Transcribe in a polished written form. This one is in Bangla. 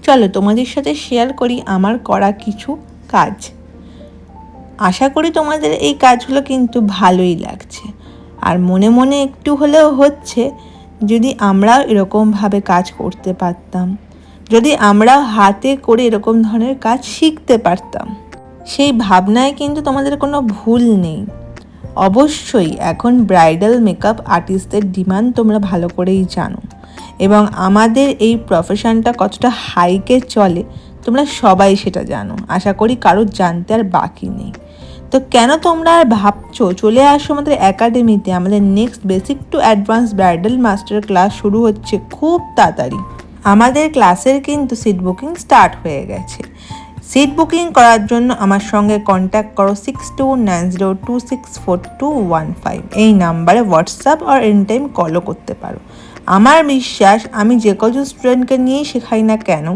চলো তোমাদের সাথে শেয়ার করি আমার করা কিছু কাজ। আশা করি তোমাদের এই কাজগুলো কিন্তু ভালোই লাগছে, আর মনে মনে একটু হলেও হচ্ছে যদি আমরাও এরকমভাবে কাজ করতে পারতাম, যদি আমরা হাতে করে এরকম ধরনের কাজ শিখতে পারতাম। সেই ভাবনায় কিন্তু তোমাদের কোনো ভুল নেই। অবশ্যই এখন ব্রাইডাল মেকআপ আর্টিস্টদের ডিমান্ড তোমরা ভালো করেই জানো, এবং আমাদের এই প্রফেশনটা কতটা হাইকে চলে তোমরা সবাই সেটা জানো। আশা করি কারোর জানতে আর বাকি নেই। তো কেন তোমরা আর ভাবছো, চলে আসো আমাদের একাডেমিতে। আমাদের next basic to advance bridal master class শুরু হচ্ছে খুব তাড়াতাড়ি। আমাদের ক্লাসের কিন্তু সিট বুকিং স্টার্ট হয়ে গেছে। সিট বুকিং করার জন্য আমার সঙ্গে কন্ট্যাক্ট করো 6290264215। এই নাম্বারে হোয়াটসঅ্যাপ আর এনি টাইম কলও করতে পারো। আমার বিশ্বাস আমি যে কজন স্টুডেন্টকে নিয়েই শেখাই না কেন,